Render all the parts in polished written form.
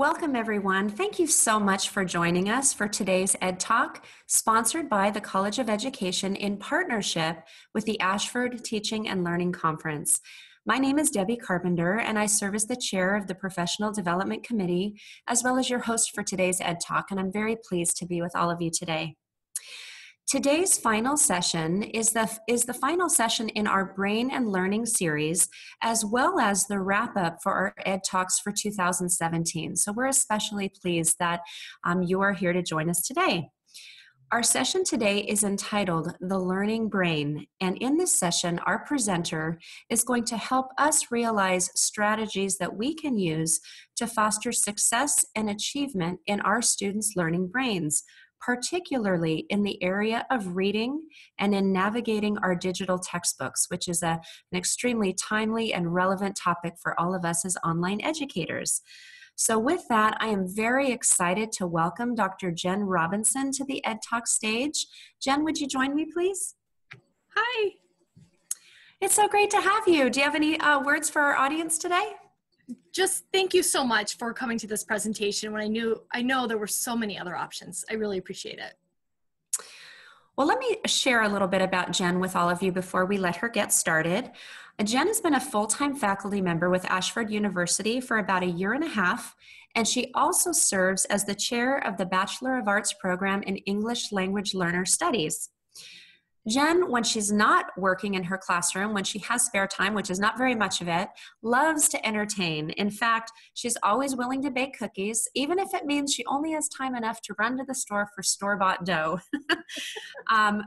Welcome, everyone. Thank you so much for joining us for today's Ed Talk, sponsored by the College of Education in partnership with the Ashford Teaching and Learning Conference. My name is Debbie Carpenter, and I serve as the chair of the Professional Development Committee, as well as your host for today's Ed Talk, and I'm very pleased to be with all of you today. Today's final session is the final session in our Brain and Learning series, as well as the wrap-up for our Ed Talks for 2017. So we're especially pleased that you are here to join us today. Our session today is entitled The Learning Brain, and in this session, our presenter is going to help us realize strategies that we can use to foster success and achievement in our students' learning brains, particularly in the area of reading and in navigating our digital textbooks, which is an extremely timely and relevant topic for all of us as online educators. So with that, I am very excited to welcome Dr. Jenn Robinson to the Ed Talk stage. Jenn, would you join me, please? Hi. It's so great to have you. Do you have any words for our audience today? Just thank you so much for coming to this presentation when I know there were so many other options. I really appreciate it. Well, let me share a little bit about Jenn with all of you before we let her get started. Jenn has been a full-time faculty member with Ashford University for about 1.5 years, and she also serves as the chair of the Bachelor of Arts program in English Language Learner Studies. Jenn, when she's not working in her classroom, when she has spare time, which is not very much of it, loves to entertain. In fact, she's always willing to bake cookies, even if it means she only has time enough to run to the store for store-bought dough.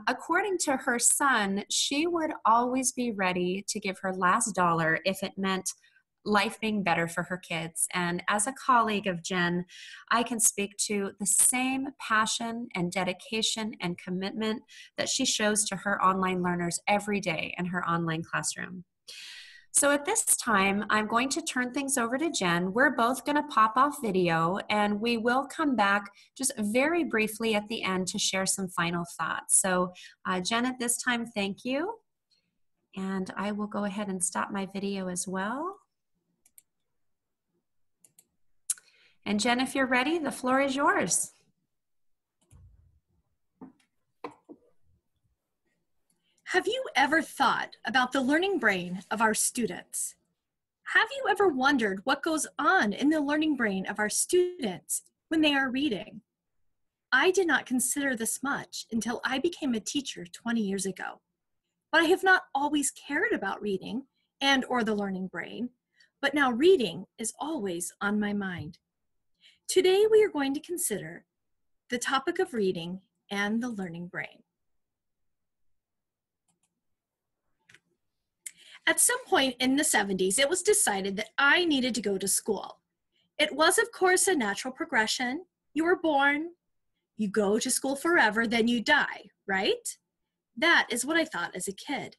According to her son, she would always be ready to give her last dollar if it meant life being better for her kids. And as a colleague of Jenn, I can speak to the same passion and dedication and commitment that she shows to her online learners every day in her online classroom. So at this time, I'm going to turn things over to Jenn. We're both going to pop off video, and we will come back just very briefly at the end to share some final thoughts. So Jenn, at this time, thank you. And I will go ahead and stop my video as well. And Jenn, if you're ready, the floor is yours. Have you ever thought about the learning brain of our students? Have you ever wondered what goes on in the learning brain of our students when they are reading? I did not consider this much until I became a teacher 20 years ago. But I have not always cared about reading and/or the learning brain, but now reading is always on my mind. Today, we are going to consider the topic of reading and the learning brain. At some point in the 70s, it was decided that I needed to go to school. It was, of course, a natural progression. You were born, you go to school forever, then you die, right? That is what I thought as a kid.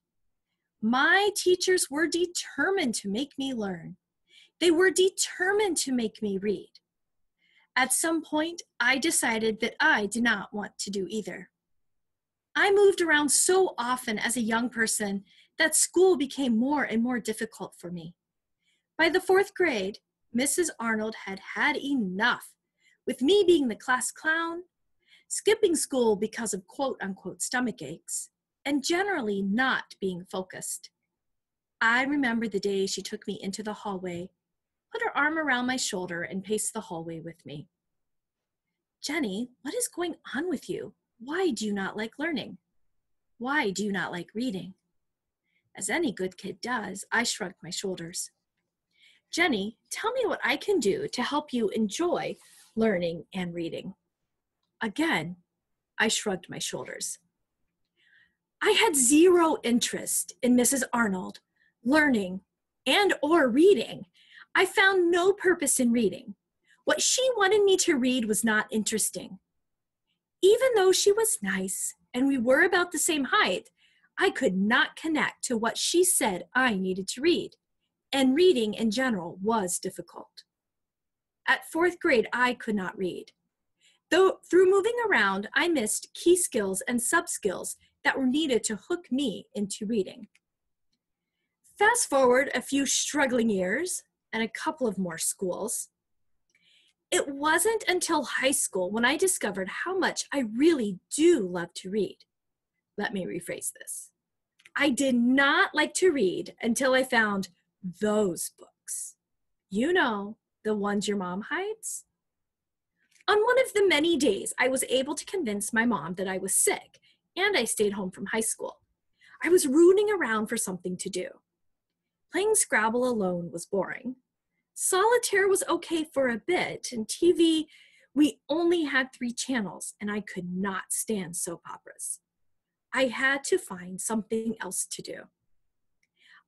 My teachers were determined to make me learn. They were determined to make me read. At some point, I decided that I did not want to do either. I moved around so often as a young person that school became more and more difficult for me. By the 4th grade, Mrs. Arnold had had enough with me being the class clown, skipping school because of quote-unquote stomach aches, and generally not being focused. I remember the day she took me into the hallway, put her arm around my shoulder, and paced the hallway with me. "Jenny, what is going on with you? Why do you not like learning? Why do you not like reading?" As any good kid does, I shrugged my shoulders. "Jenny, tell me what I can do to help you enjoy learning and reading." Again, I shrugged my shoulders. I had zero interest in Mrs. Arnold, learning, and/or reading. I found no purpose in reading. What she wanted me to read was not interesting. Even though she was nice and we were about the same height, I could not connect to what she said I needed to read, and reading in general was difficult. At 4th grade, I could not read. Though through moving around, I missed key skills and sub-skills that were needed to hook me into reading. Fast forward a few struggling years and a couple of more schools. It wasn't until high school when I discovered how much I really do love to read. Let me rephrase this. I did not like to read until I found those books. You know, the ones your mom hides? On one of the many days, I was able to convince my mom that I was sick, and I stayed home from high school. I was rooting around for something to do. Playing Scrabble alone was boring. Solitaire was okay for a bit, and TV, we only had 3 channels, and I could not stand soap operas. I had to find something else to do.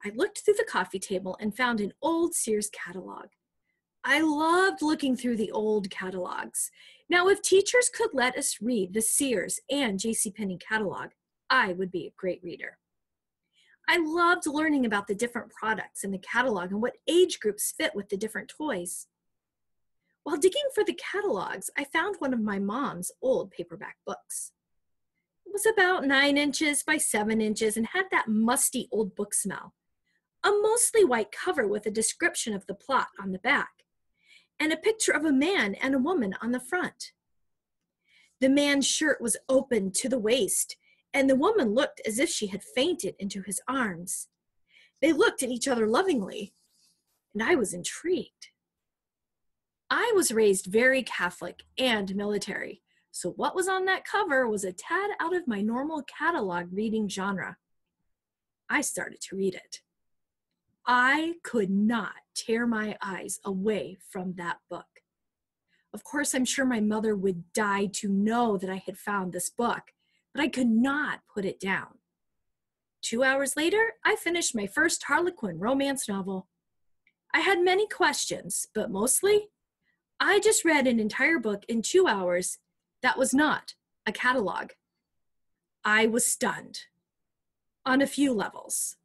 I looked through the coffee table and found an old Sears catalog. I loved looking through the old catalogs. Now, if teachers could let us read the Sears and JCPenney catalog, I would be a great reader. I loved learning about the different products in the catalog and what age groups fit with the different toys. While digging for the catalogs, I found one of my mom's old paperback books. It was about 9 inches by 7 inches and had that musty old book smell. A mostly white cover with a description of the plot on the back, and a picture of a man and a woman on the front. The man's shirt was open to the waist, and the woman looked as if she had fainted into his arms. They looked at each other lovingly, and I was intrigued. I was raised very Catholic and military, so what was on that cover was a tad out of my normal catalog reading genre. I started to read it. I could not tear my eyes away from that book. Of course, I'm sure my mother would die to know that I had found this book, but I could not put it down. 2 hours later, I finished my first Harlequin romance novel. I had many questions, but mostly, I just read an entire book in 2 hours that was not a catalog. I was stunned on a few levels.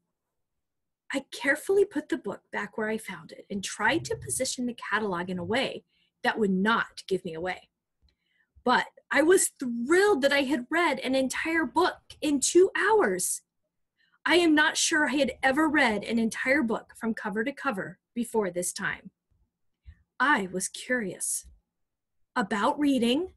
I carefully put the book back where I found it and tried to position the catalog in a way that would not give me away. But I was thrilled that I had read an entire book in 2 hours. I am not sure I had ever read an entire book from cover to cover before this time. I was curious about reading.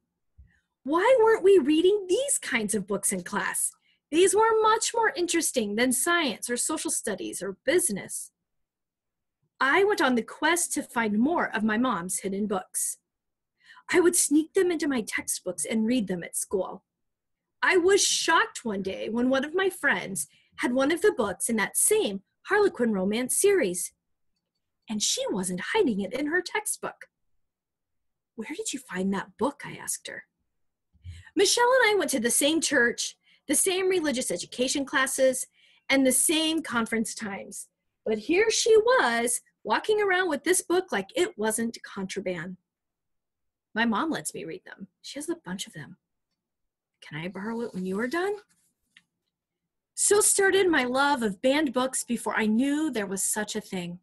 Why weren't we reading these kinds of books in class? These were much more interesting than science or social studies or business. I went on the quest to find more of my mom's hidden books. I would sneak them into my textbooks and read them at school. I was shocked one day when one of my friends had one of the books in that same Harlequin romance series, and she wasn't hiding it in her textbook. "Where did you find that book?" I asked her. Michelle and I went to the same church, the same religious education classes, and the same conference times. But here she was, walking around with this book like it wasn't contraband. My mom lets me read them. She has a bunch of them. Can I borrow it when you are done? So started my love of banned books before I knew there was such a thing.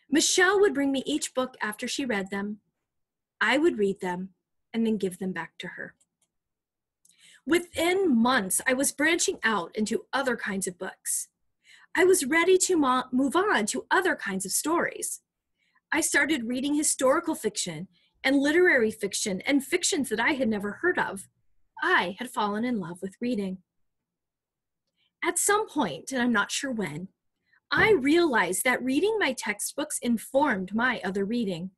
Michelle would bring me each book after she read them. I would read them and then give them back to her. Within months, I was branching out into other kinds of books. I was ready to move on to other kinds of stories. I started reading historical fiction and literary fiction and fictions that I had never heard of. I had fallen in love with reading. At some point, and I'm not sure when, I realized that reading my textbooks informed my other reading.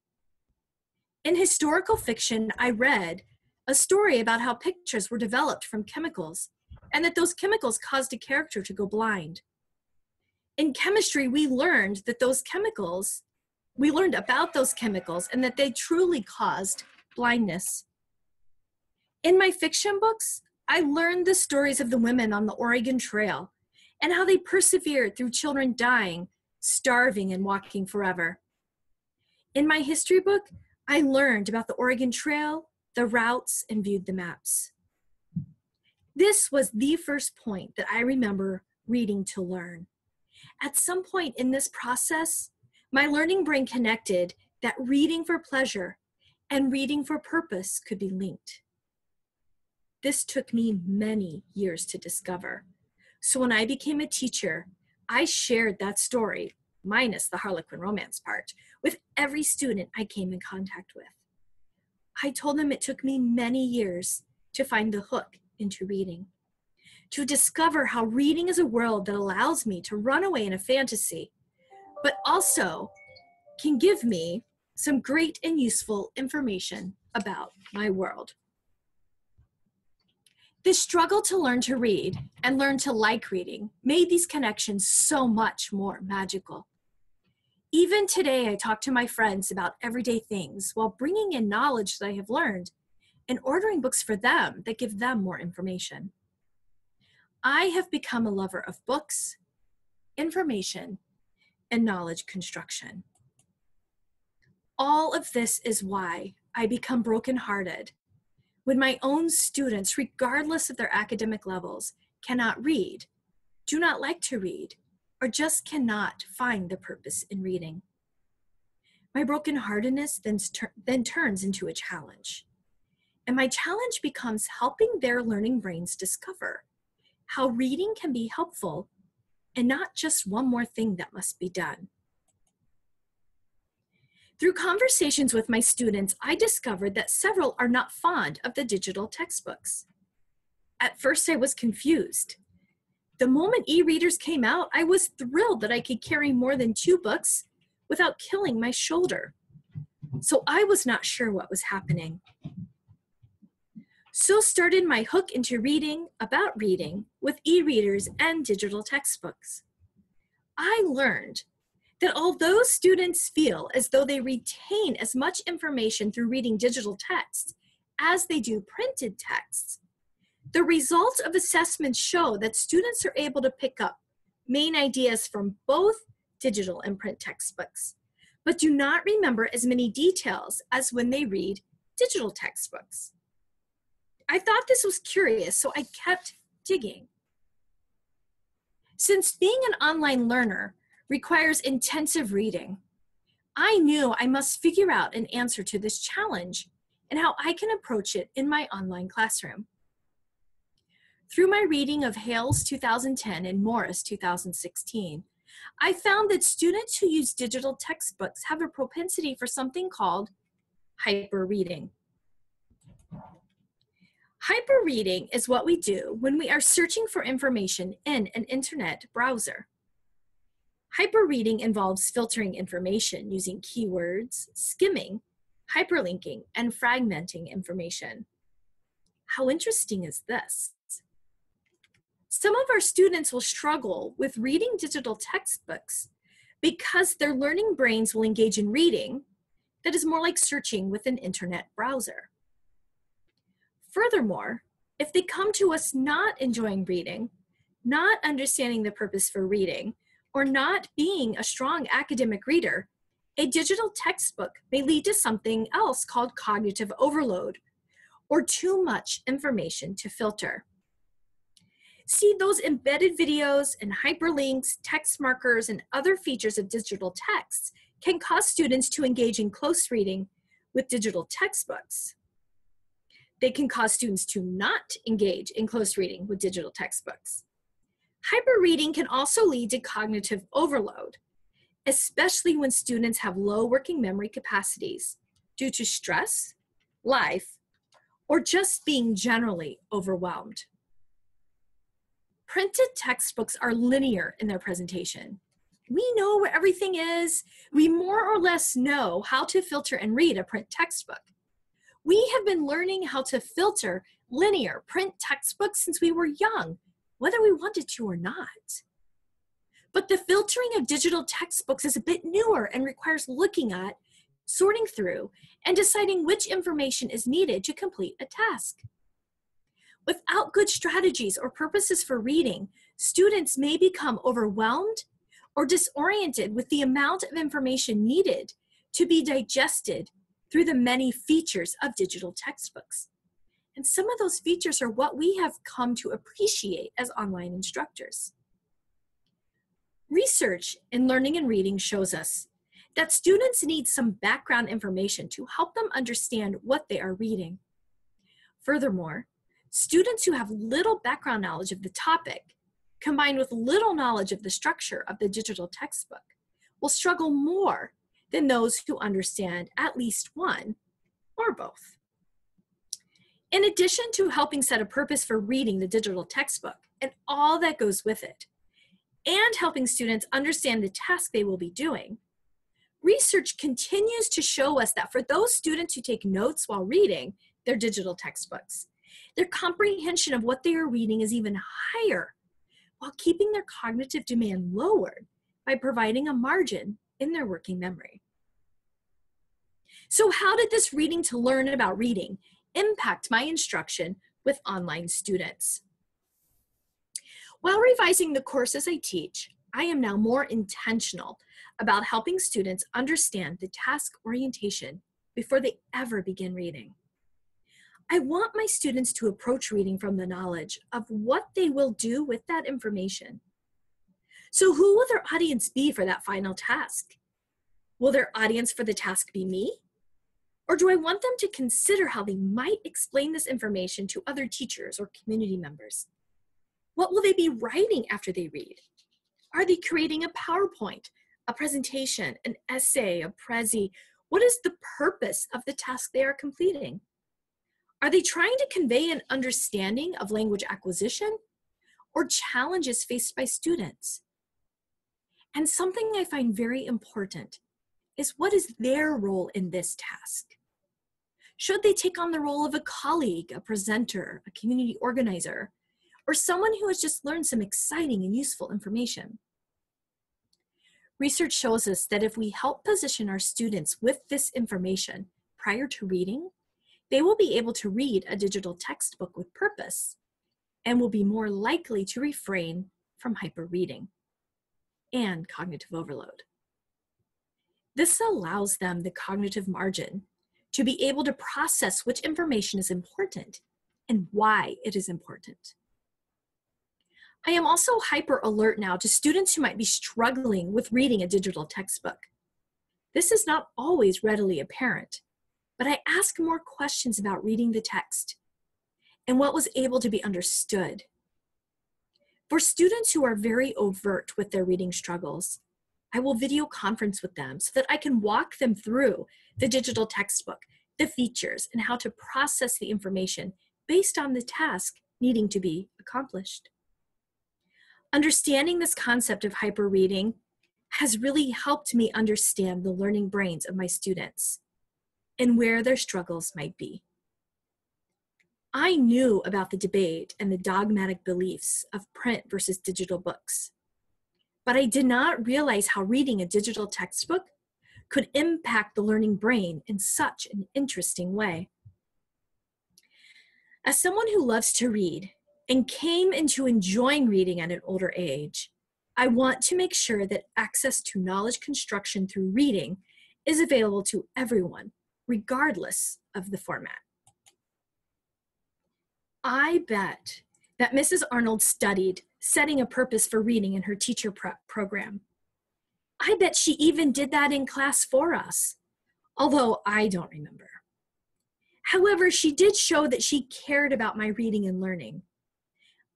In historical fiction, I read a story about how pictures were developed from chemicals and that those chemicals caused a character to go blind. In chemistry, we learned about those chemicals and that they truly caused blindness. In my fiction books, I learned the stories of the women on the Oregon Trail and how they persevered through children dying, starving, and walking forever. In my history book, I learned about the Oregon Trail, the routes, and viewed the maps. This was the first point that I remember reading to learn. At some point in this process, my learning brain connected that reading for pleasure and reading for purpose could be linked. This took me many years to discover. So when I became a teacher, I shared that story minus the Harlequin romance part, with every student I came in contact with. I told them it took me many years to find the hook into reading, to discover how reading is a world that allows me to run away in a fantasy, but also can give me some great and useful information about my world. The struggle to learn to read and learn to like reading made these connections so much more magical. Even today, I talk to my friends about everyday things while bringing in knowledge that I have learned and ordering books for them that give them more information. I have become a lover of books, information, and knowledge construction. All of this is why I become brokenhearted when my own students, regardless of their academic levels, cannot read, do not like to read, or just cannot find the purpose in reading. My brokenheartedness then turns into a challenge. And my challenge becomes helping their learning brains discover how reading can be helpful and not just one more thing that must be done. Through conversations with my students, I discovered that several are not fond of the digital textbooks. At first, I was confused. The moment e-readers came out, I was thrilled that I could carry more than 2 books without killing my shoulder. So I was not sure what was happening. So started my hook into reading about reading with e-readers and digital textbooks. I learned that although students feel as though they retain as much information through reading digital texts as they do printed texts, the results of assessments show that students are able to pick up main ideas from both digital and print textbooks, but do not remember as many details as when they read digital textbooks. I thought this was curious, so I kept digging. Since being an online learner requires intensive reading, I knew I must figure out an answer to this challenge and how I can approach it in my online classroom. Through my reading of Hales 2010 and Morris 2016, I found that students who use digital textbooks have a propensity for something called hyperreading. Hyperreading is what we do when we are searching for information in an internet browser. Hyperreading involves filtering information using keywords, skimming, hyperlinking, and fragmenting information. How interesting is this? Some of our students will struggle with reading digital textbooks because their learning brains will engage in reading that is more like searching with an internet browser. Furthermore, if they come to us not enjoying reading, not understanding the purpose for reading, or not being a strong academic reader, a digital textbook may lead to something else called cognitive overload, or too much information to filter. See, those embedded videos and hyperlinks, text markers, and other features of digital texts can cause students to engage in close reading with digital textbooks. They can cause students to not engage in close reading with digital textbooks. Hyperreading can also lead to cognitive overload, especially when students have low working memory capacities due to stress, life, or just being generally overwhelmed. Printed textbooks are linear in their presentation. We know where everything is. We more or less know how to filter and read a print textbook. We have been learning how to filter linear print textbooks since we were young, whether we wanted to or not. But the filtering of digital textbooks is a bit newer and requires looking at, sorting through, and deciding which information is needed to complete a task. Without good strategies or purposes for reading, students may become overwhelmed or disoriented with the amount of information needed to be digested through the many features of digital textbooks. And some of those features are what we have come to appreciate as online instructors. Research in learning and reading shows us that students need some background information to help them understand what they are reading. Furthermore, students who have little background knowledge of the topic, combined with little knowledge of the structure of the digital textbook, will struggle more than those who understand at least one or both. In addition to helping set a purpose for reading the digital textbook and all that goes with it, and helping students understand the task they will be doing, research continues to show us that for those students who take notes while reading their digital textbooks, their comprehension of what they are reading is even higher, while keeping their cognitive demand lowered by providing a margin in their working memory. So how did this reading to learn about reading impact my instruction with online students? While revising the courses I teach, I am now more intentional about helping students understand the task orientation before they ever begin reading. I want my students to approach reading from the knowledge of what they will do with that information. So who will their audience be for that final task? Will their audience for the task be me? Or do I want them to consider how they might explain this information to other teachers or community members? What will they be writing after they read? Are they creating a PowerPoint, a presentation, an essay, a Prezi? What is the purpose of the task they are completing? Are they trying to convey an understanding of language acquisition or challenges faced by students? And something I find very important is, what is their role in this task? Should they take on the role of a colleague, a presenter, a community organizer, or someone who has just learned some exciting and useful information? Research shows us that if we help position our students with this information prior to reading, they will be able to read a digital textbook with purpose and will be more likely to refrain from hyperreading and cognitive overload. This allows them the cognitive margin to be able to process which information is important and why it is important. I am also hyper alert now to students who might be struggling with reading a digital textbook. This is not always readily apparent, but I ask more questions about reading the text and what was able to be understood. For students who are very overt with their reading struggles, I will video conference with them so that I can walk them through the digital textbook, the features, and how to process the information based on the task needing to be accomplished. Understanding this concept of hyperreading has really helped me understand the learning brains of my students and where their struggles might be. I knew about the debate and the dogmatic beliefs of print versus digital books, but I did not realize how reading a digital textbook could impact the learning brain in such an interesting way. As someone who loves to read and came into enjoying reading at an older age, I want to make sure that access to knowledge construction through reading is available to everyone, regardless of the format. I bet that Mrs. Arnold studied setting a purpose for reading in her teacher prep program. I bet she even did that in class for us, although I don't remember. However, she did show that she cared about my reading and learning.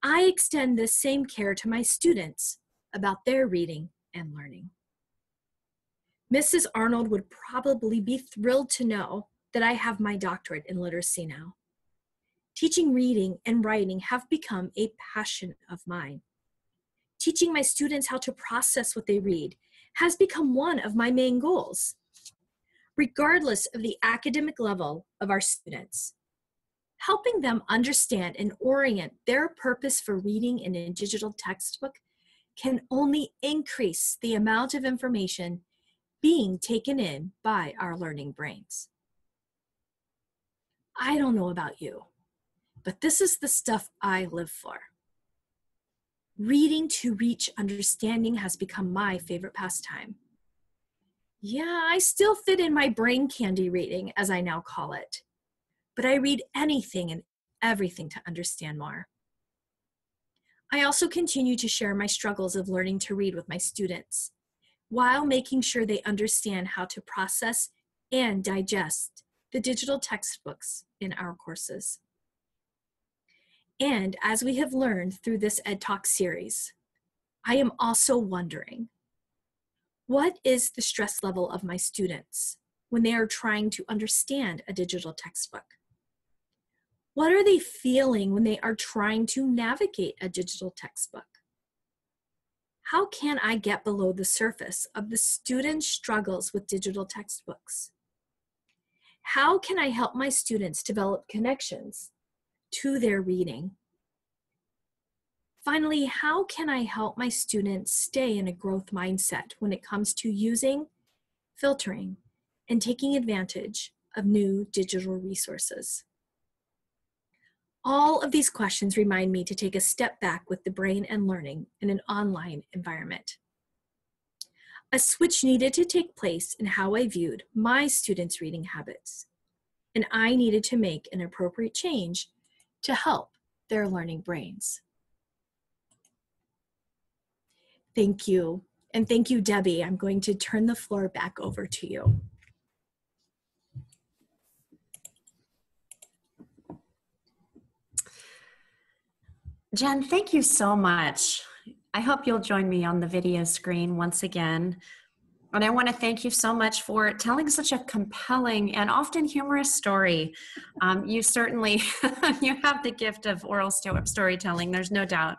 I extend this same care to my students about their reading and learning. Mrs. Arnold would probably be thrilled to know that I have my doctorate in literacy now. Teaching reading and writing have become a passion of mine. Teaching my students how to process what they read has become one of my main goals. Regardless of the academic level of our students, helping them understand and orient their purpose for reading in a digital textbook can only increase the amount of information being taken in by our learning brains. I don't know about you, but this is the stuff I live for. Reading to reach understanding has become my favorite pastime. Yeah, I still fit in my brain candy reading, as I now call it, but I read anything and everything to understand more. I also continue to share my struggles of learning to read with my students, while making sure they understand how to process and digest the digital textbooks in our courses. And as we have learned through this Ed Talk series, I am also wondering, What is the stress level of my students when they are trying to understand a digital textbook? What are they feeling when they are trying to navigate a digital textbook? How can I get below the surface of the students' struggles with digital textbooks? How can I help my students develop connections to their reading? Finally, how can I help my students stay in a growth mindset when it comes to using, filtering, and taking advantage of new digital resources? All of these questions remind me to take a step back with the brain and learning in an online environment. A switch needed to take place in how I viewed my students' reading habits, and I needed to make an appropriate change to help their learning brains. Thank you. And thank you, Debbie. I'm going to turn the floor back over to you. Jenn, thank you so much. I hope you'll join me on the video screen once again. And I want to thank you so much for telling such a compelling and often humorous story. You certainly, you have the gift of oral storytelling, there's no doubt.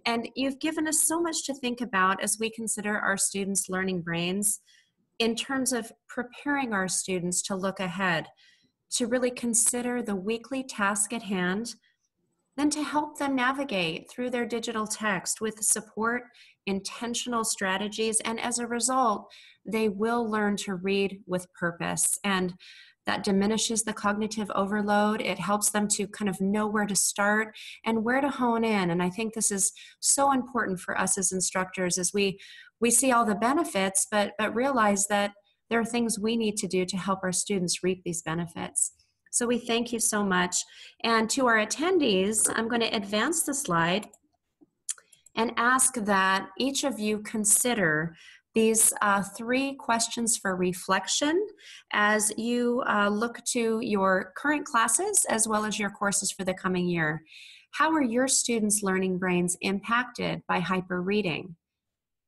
And you've given us so much to think about as we consider our students' learning brains in terms of preparing our students to look ahead, to really consider the weekly task at hand, then to help them navigate through their digital text with support, intentional strategies, and as a result, they will learn to read with purpose. And that diminishes the cognitive overload. It helps them to kind of know where to start and where to hone in. And I think this is so important for us as instructors as we see all the benefits, but realize that there are things we need to do to help our students reap these benefits. So we thank you so much. And to our attendees, I'm going to advance the slide and ask that each of you consider these 3 questions for reflection as you look to your current classes as well as your courses for the coming year. How are your students' learning brains impacted by hyperreading?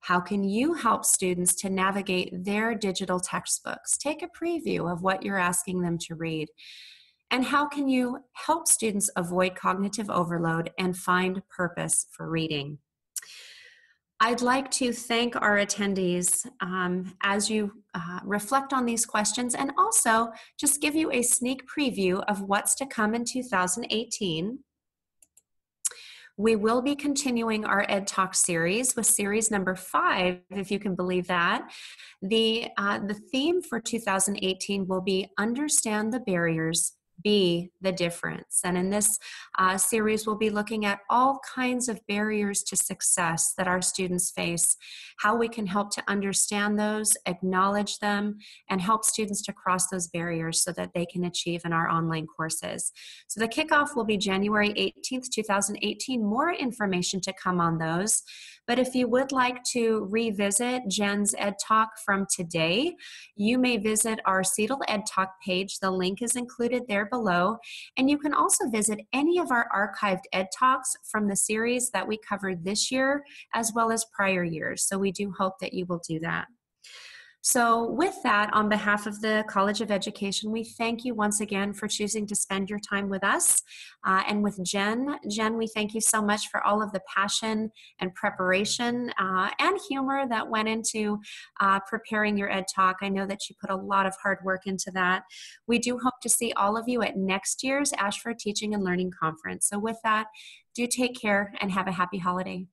How can you help students to navigate their digital textbooks? Take a preview of what you're asking them to read. And how can you help students avoid cognitive overload and find purpose for reading? I'd like to thank our attendees as you reflect on these questions and also just give you a sneak preview of what's to come in 2018. We will be continuing our Ed Talk series with series number 5, if you can believe that. The theme for 2018 will be Understand the Barriers, Be the Difference. And in this series, we'll be looking at all kinds of barriers to success that our students face, how we can help to understand those, acknowledge them, and help students to cross those barriers so that they can achieve in our online courses. So the kickoff will be January 18th, 2018. More information to come on those. But if you would like to revisit Jenn's Ed Talk from today, you may visit our Seattle Ed Talk page. The link is included there below. And you can also visit any of our archived Ed Talks from the series that we covered this year, as well as prior years. So we do hope that you will do that. So with that, on behalf of the College of Education, we thank you once again for choosing to spend your time with us. And with Jenn, we thank you so much for all of the passion and preparation and humor that went into preparing your Ed Talk. I know that you put a lot of hard work into that. We do hope to see all of you at next year's Ashford Teaching and Learning Conference. So with that, do take care and have a happy holiday.